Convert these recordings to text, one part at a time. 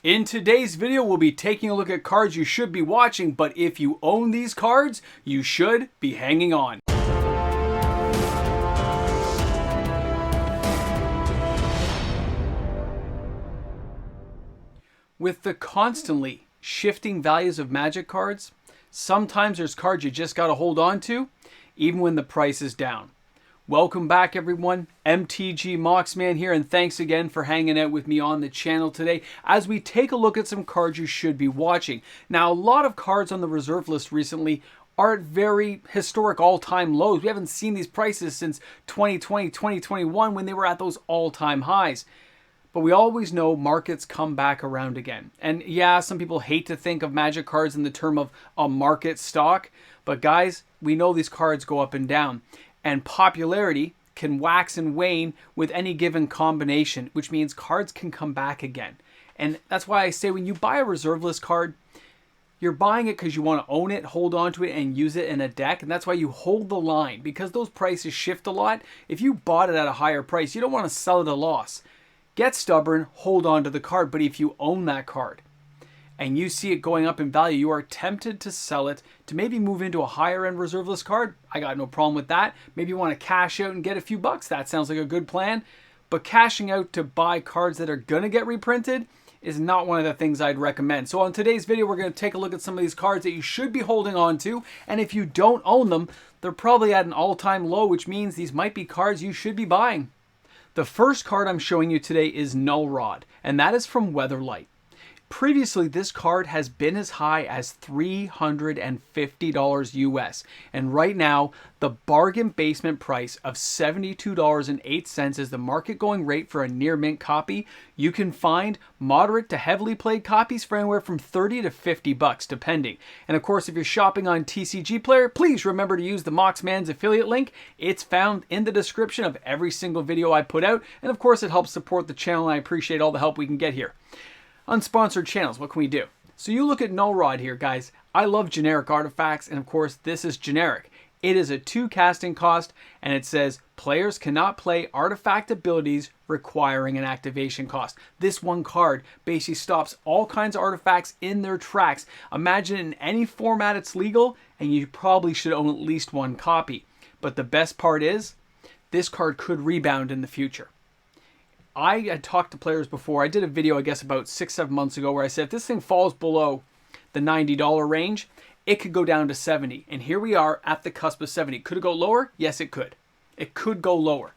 In today's video, we'll be taking a look at cards you should be watching, but if you own these cards, you should be hanging on. With the constantly shifting values of Magic cards, sometimes there's cards you just gotta hold on to, even when the price is down. Welcome back, everyone. MTG Moxman here, and thanks again for hanging out with me on the channel today as we take a look at some cards you should be watching. Now, a lot of cards on the reserve list recently are at very historic all-time lows. We haven't seen these prices since 2020, 2021 when they were at those all-time highs. But we always know markets come back around again. And yeah, some people hate to think of Magic cards in the term of a market stock, but guys, we know these cards go up and down. And popularity can wax and wane with any given combination, which means cards can come back again. And that's why I say when you buy a reserve list card, you're buying it because you want to own it, hold on to it, and use it in a deck. And that's why you hold the line, because those prices shift a lot. If you bought it at a higher price, you don't want to sell it at a loss. Get stubborn, hold on to the card. But if you own that card and you see it going up in value, you are tempted to sell it to maybe move into a higher end reserve list card. I got no problem with that. Maybe you want to cash out and get a few bucks. That sounds like a good plan. But cashing out to buy cards that are going to get reprinted is not one of the things I'd recommend. So on today's video, we're going to take a look at some of these cards that you should be holding on to. And if you don't own them, they're probably at an all-time low, which means these might be cards you should be buying. The first card I'm showing you today is Null Rod, and that is from Weatherlight. Previously, this card has been as high as $350 US, and right now, the bargain basement price of $72.08 is the market going rate for a near mint copy. You can find moderate to heavily played copies for anywhere from 30 to 50 bucks, depending. And of course, if you're shopping on TCG Player, please remember to use the Moxman's affiliate link. It's found in the description of every single video I put out, and of course, it helps support the channel, and I appreciate all the help we can get here. Unsponsored channels, what can we do? So you look at Null Rod here, guys. I love generic artifacts, and of course, this is generic. It is a 2 casting cost, and it says players cannot play artifact abilities requiring an activation cost. This one card basically stops all kinds of artifacts in their tracks. Imagine in any format it's legal, and you probably should own at least one copy. But the best part is, this card could rebound in the future. I had talked to players before. I did a video, I guess, about 6-7 months ago where I said if this thing falls below the $90 range, it could go down to 70. And here we are at the cusp of 70. Could it go lower? Yes, it could. It could go lower.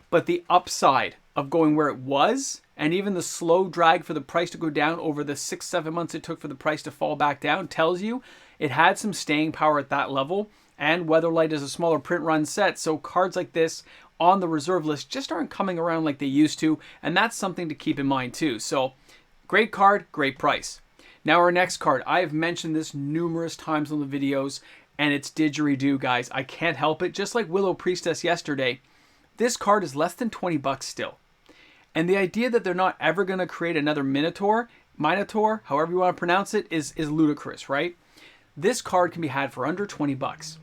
But the upside of going where it was, and even the slow drag for the price to go down over the 6-7 months it took for the price to fall back down, tells you it had some staying power at that level. And Weatherlight is a smaller print run set, so cards like this on the reserve list just aren't coming around like they used to, and that's something to keep in mind too. So, great card, great price. Now our next card, I have mentioned this numerous times on the videos, and it's Didgeridoo, guys. I can't help it, just like Willow Priestess yesterday. This card is less than 20 bucks still. And the idea that they're not ever going to create another Minotaur, however you want to pronounce it, is ludicrous, right? This card can be had for under 20 bucks.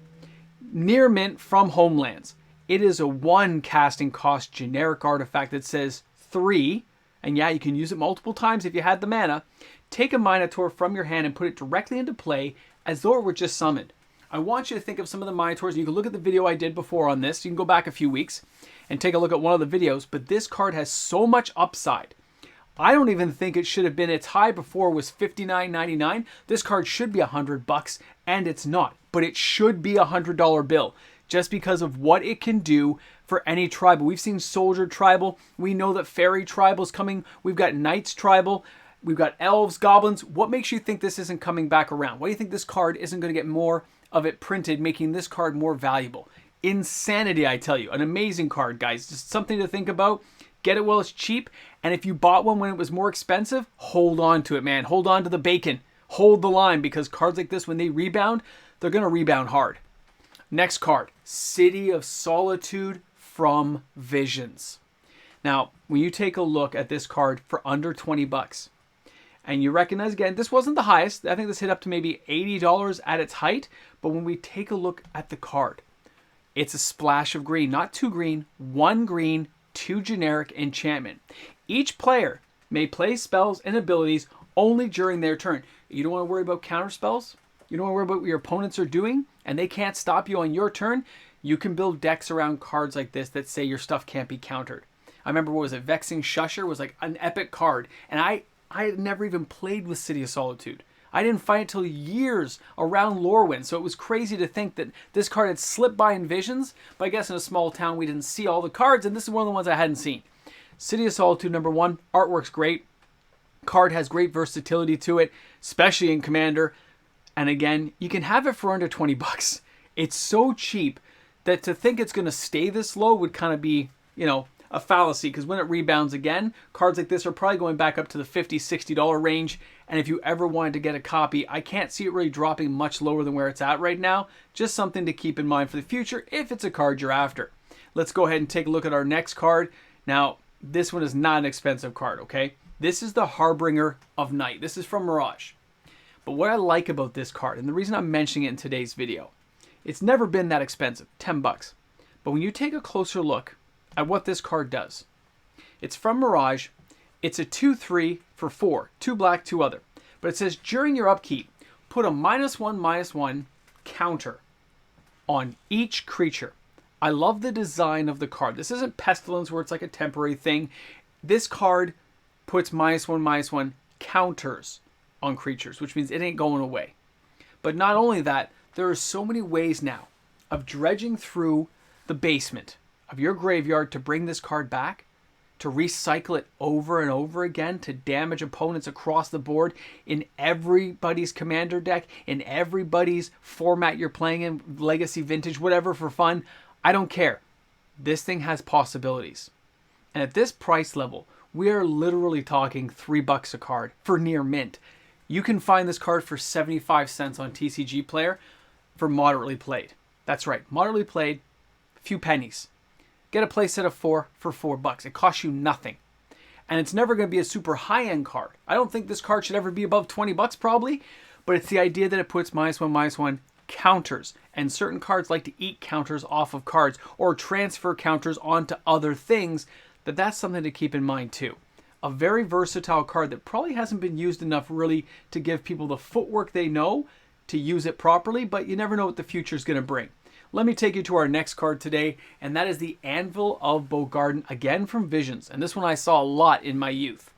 Near mint from Homelands. It is a 1 casting cost generic artifact that says 3, and yeah, you can use it multiple times if you had the mana. Take a Minotaur from your hand and put it directly into play as though it were just summoned. I want you to think of some of the Minotaurs. You can look at the video I did before on this. You can go back a few weeks and take a look at one of the videos, but this card has so much upside. I don't even think it should have been. Its high before was $59.99. This card should be 100 bucks, and it's not, but it should be a $100 bill. Just because of what it can do for any tribal. We've seen Soldier Tribal. We know that Fairy Tribal is coming. We've got Knights Tribal. We've got Elves, Goblins. What makes you think this isn't coming back around? Why do you think this card isn't going to get more of it printed, making this card more valuable? Insanity, I tell you. An amazing card, guys. Just something to think about. Get it while it's cheap. And if you bought one when it was more expensive, hold on to it, man. Hold on to the bacon. Hold the line, because cards like this, when they rebound, they're going to rebound hard. Next card, City of Solitude from Visions. Now, when you take a look at this card for under 20 bucks, and you recognize, again, this wasn't the highest. I think this hit up to maybe $80 at its height. But when we take a look at the card, it's a splash of green. Not 2 green, 1 green, 2 generic enchantment. Each player may play spells and abilities only during their turn. You don't want to worry about counter spells. You don't want to worry about what your opponents are doing, and they can't stop you on your turn. You can build decks around cards like this that say your stuff can't be countered. I remember, what was it? Vexing Shusher was like an epic card, and I had never even played with City of Solitude. I didn't find it till years around Lorwyn, so it was crazy to think that this card had slipped by in Visions, but I guess in a small town we didn't see all the cards, and this is one of the ones I hadn't seen. City of Solitude #1, artwork's great. Card has great versatility to it, especially in Commander. And again, you can have it for under 20 bucks. It's so cheap that to think it's going to stay this low would kind of be, a fallacy, because when it rebounds again, cards like this are probably going back up to the $50, $60 range. And if you ever wanted to get a copy, I can't see it really dropping much lower than where it's at right now. Just something to keep in mind for the future if it's a card you're after. Let's go ahead and take a look at our next card. Now, this one is not an expensive card, okay? This is the Heartbringer of Night. This is from Mirage. But what I like about this card, and the reason I'm mentioning it in today's video, it's never been that expensive, 10 bucks. But when you take a closer look at what this card does, it's from Mirage. It's a 2/3 for 4, 2 black, 2 other. But it says during your upkeep, put a -1/-1 counter on each creature. I love the design of the card. This isn't Pestilence where it's like a temporary thing. This card puts -1/-1 counters on creatures, which means it ain't going away. But not only that, there are so many ways now of dredging through the basement of your graveyard to bring this card back, to recycle it over and over again, to damage opponents across the board in everybody's Commander deck, in everybody's format you're playing in, Legacy, Vintage, whatever, for fun. I don't care. This thing has possibilities. And at this price level, we are literally talking $3 a card for near mint. You can find this card for 75 cents on TCG Player for moderately played. That's right, moderately played, a few pennies. Get a playset of 4 for $4. It costs you nothing. And it's never going to be a super high-end card. I don't think this card should ever be above 20 bucks probably, but it's the idea that it puts -1/-1 counters. And certain cards like to eat counters off of cards or transfer counters onto other things. That's something to keep in mind too. A very versatile card that probably hasn't been used enough really to give people the footwork they know to use it properly, but you never know what the future is going to bring. Let me take you to our next card today, and that is the Anvil of Bogarten, again from Visions. And this one I saw a lot in my youth.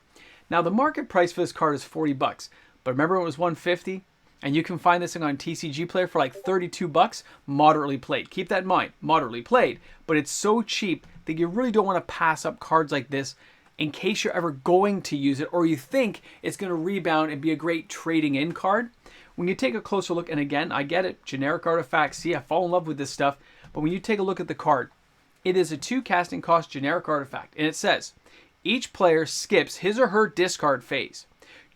Now, the market price for this card is 40 bucks, but remember it was 150? And you can find this thing on TCG Player for like 32 bucks, moderately played. Keep that in mind, moderately played. But it's so cheap that you really don't want to pass up cards like this in case you're ever going to use it or you think it's going to rebound and be a great trading in card. When you take a closer look, and again, I get it, generic artifacts, see, I fall in love with this stuff, but when you take a look at the card, it is a 2 casting cost generic artifact, and it says, each player skips his or her discard phase.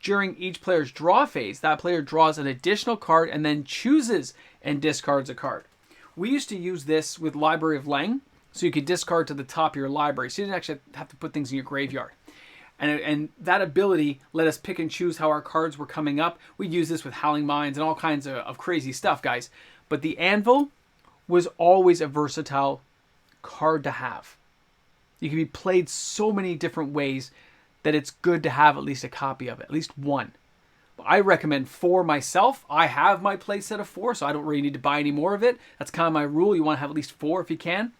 During each player's draw phase, that player draws an additional card and then chooses and discards a card. We used to use this with Library of Leng, so you could discard to the top of your library, so you didn't actually have to put things in your graveyard. And that ability let us pick and choose how our cards were coming up. We'd use this with Howling Minds and all kinds of crazy stuff, guys. But the Anvil was always a versatile card to have. You can be played so many different ways that it's good to have at least a copy of it, at least one. I recommend 4 myself. I have my playset of 4, so I don't really need to buy any more of it. That's kind of my rule. You want to have at least 4 if you can.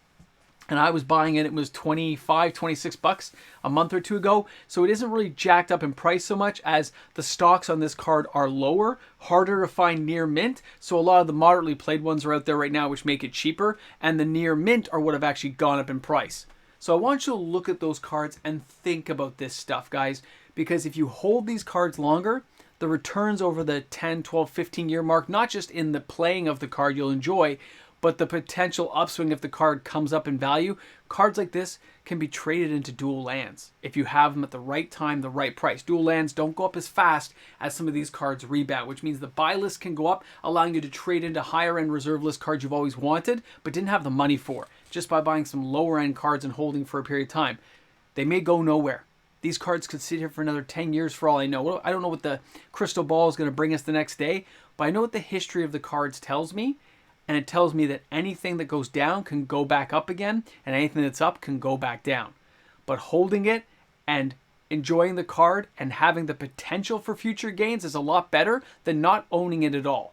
And I was buying it was 25, 26 bucks a month or two ago. So it isn't really jacked up in price so much as the stocks on this card are lower, harder to find near mint. So a lot of the moderately played ones are out there right now, which make it cheaper. And the near mint are what have actually gone up in price. So I want you to look at those cards and think about this stuff, guys. Because if you hold these cards longer, the returns over the 10, 12, 15 year mark, not just in the playing of the card you'll enjoy, but the potential upswing if the card comes up in value, cards like this can be traded into dual lands if you have them at the right time, the right price. Dual lands don't go up as fast as some of these cards rebound, which means the buy list can go up, allowing you to trade into higher end reserve list cards you've always wanted, but didn't have the money for, just by buying some lower end cards and holding for a period of time. They may go nowhere. These cards could sit here for another 10 years for all I know. I don't know what the crystal ball is going to bring us the next day, but I know what the history of the cards tells me. And it tells me that anything that goes down can go back up again, and anything that's up can go back down. But holding it and enjoying the card and having the potential for future gains is a lot better than not owning it at all.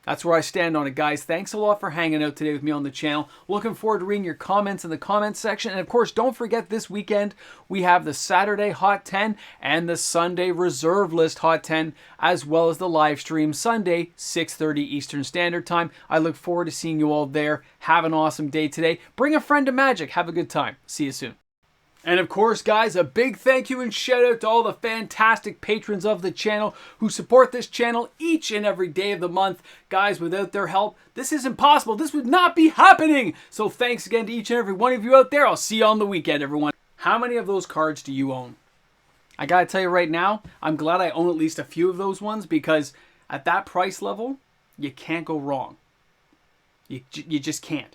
That's where I stand on it, guys. Thanks a lot for hanging out today with me on the channel. Looking forward to reading your comments in the comments section. And of course, don't forget this weekend, we have the Saturday Hot 10 and the Sunday Reserve List Hot 10, as well as the live stream Sunday, 6:30 Eastern Standard Time. I look forward to seeing you all there. Have an awesome day today. Bring a friend to Magic. Have a good time. See you soon. And of course, guys, a big thank you and shout out to all the fantastic patrons of the channel who support this channel each and every day of the month. Guys, without their help, this isn't possible. This would not be happening. So thanks again to each and every one of you out there. I'll see you on the weekend, everyone. How many of those cards do you own? I gotta tell you right now, I'm glad I own at least a few of those ones, because at that price level, you can't go wrong. You just can't.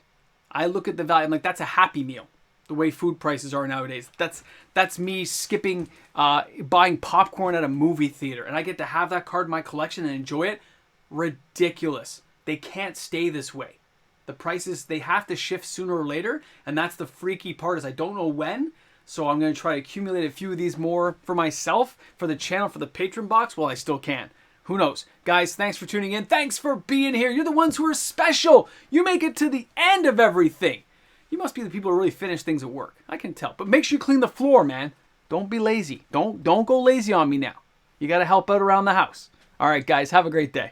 I look at the value, I'm like, that's a Happy Meal. The way food prices are nowadays. That's me skipping buying popcorn at a movie theater, and I get to have that card in my collection and enjoy it. Ridiculous. They can't stay this way. The prices, they have to shift sooner or later, and that's the freaky part, is I don't know when. So I'm going to try to accumulate a few of these more for myself, for the channel, for the patron box, while I still can. Who knows? Guys, thanks for tuning in. Thanks for being here. You're the ones who are special. You make it to the end of everything. You must be the people who really finish things at work. I can tell. But make sure you clean the floor, man. Don't be lazy. Don't go lazy on me now. You got to help out around the house. All right, guys, have a great day.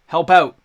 Help out.